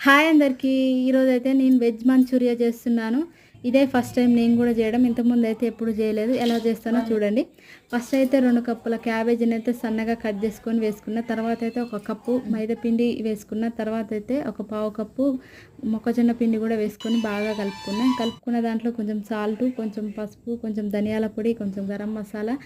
Hi అందరికీ. ఈరోజైతే నేను వెజ్ మంచూరియా చేస్తున్నాను. ఇదే ఫస్ట్ టైం నేను కూడా చేయడం. ఇంతకుముందు అయితే ఎప్పుడు చేయలేదు. ఎలా చేస్తానో చూడండి. ఫస్ట్ అయితే 2 కప్పుల క్యాబేజీని అయితే సన్నగా కట్ చేసుకొని వేసుకున్న. తర్వాత అయితే 1 కప్పు మైదా పిండి వేసుకున్న. తర్వాత అయితే 1 పావు కప్పు మొక్కజొన్న పిండి కూడా వేసుకొని బాగా కలుపుకున్న దాంట్లో కొంచెం సాల్ట్, కొంచెం పసుపు, కొంచెం ధనియాల పొడి, కొంచెం గరం మసాలా,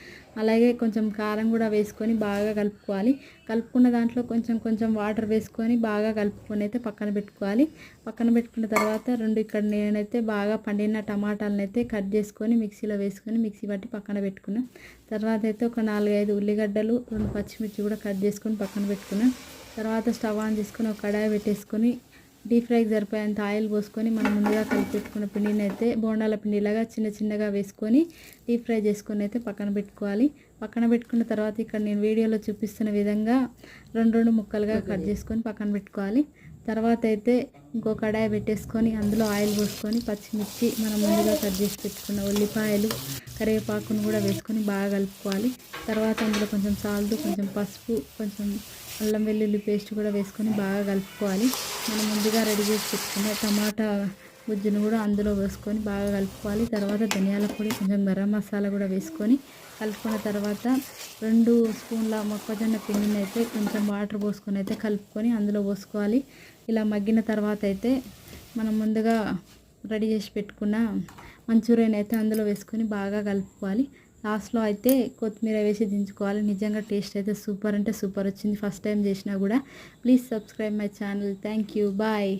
అలాగే కొంచెం కారం కూడా వేసుకొని బాగా కలుపుకోవాలి. కలుపుకున్న దాంట్లో కొంచెం వాటర్ వేసుకొని బాగా కలుపుకొని అయితే పక్కన పెట్టుకోవాలి. పక్కన పెట్టుకున్న తర్వాత ఇక్కడ నేనైతే బాగా పండిన టమాటాలను అయితే కట్ చేసుకొని మిక్సీలో వేసుకొని మిక్సీ పట్టి పక్కన పెట్టుకున్నాను. తర్వాత అయితే ఒక 4-5 ఉల్లిగడ్డలు, 2 పచ్చిమిర్చి కూడా కట్ చేసుకొని పక్కన పెట్టుకున్నాను. తర్వాత స్టవ్ ఆన్ చేసుకొని ఒక కడాయి పెట్టేసుకొని డీప్ ఫ్రైకి సరిపోయేంత ఆయిల్ పోసుకొని మనం ముందుగా కలిపి పెట్టుకున్న పిండిని అయితే బోండాల పిండిలాగా చిన్నగా వేసుకొని డీప్ ఫ్రై చేసుకొని అయితే పక్కన పెట్టుకోవాలి. పక్కన పెట్టుకున్న తర్వాత ఇక్కడ నేను వీడియోలో చూపిస్తున్న విధంగా 2 ముక్కలుగా కట్ చేసుకొని పక్కన పెట్టుకోవాలి. తర్వాత అయితే ఇంకో కడాయి పెట్టేసుకొని అందులో ఆయిల్ పోసుకొని పచ్చిమిర్చి, మనం ముందుగా కట్ చేసి పెట్టుకున్న ఉల్లిపాయలు, కరివేపాకును కూడా వేసుకొని బాగా కలుపుకోవాలి. తర్వాత అందులో కొంచెం సాల్ట్, కొంచెం పసుపు, కొంచెం అల్లం వెల్లుల్లి పేస్ట్ కూడా వేసుకొని బాగా కలుపుకోవాలి. మనం ముందుగా రెడీ చేసి పెట్టుకున్న టమాటా గుజ్జును కూడా అందులో వేసుకొని బాగా కలుపుకోవాలి. తర్వాత ధనియాల పొడి, కొంచెం గరం మసాలా కూడా వేసుకొని కలుపుకున్న తర్వాత 2 స్పూన్ల మొక్కజొన్న పిండిని అయితే కొంచెం వాటర్ పోసుకొని అయితే కలుపుకొని అందులో పోసుకోవాలి. ఇలా మగ్గిన తర్వాత అయితే మనం ముందుగా రెడీ చేసి పెట్టుకున్న మంచూరియన్ అయితే అందులో వేసుకొని బాగా కలుపుకోవాలి. లాస్ట్లో అయితే కొత్తిమీర వేసి దించుకోవాలి. నిజంగా టేస్ట్ అయితే సూపర్ అంటే సూపర్ వచ్చింది. ఫస్ట్ టైం చేసినా కూడా. Please subscribe my channel. Thank you. Bye.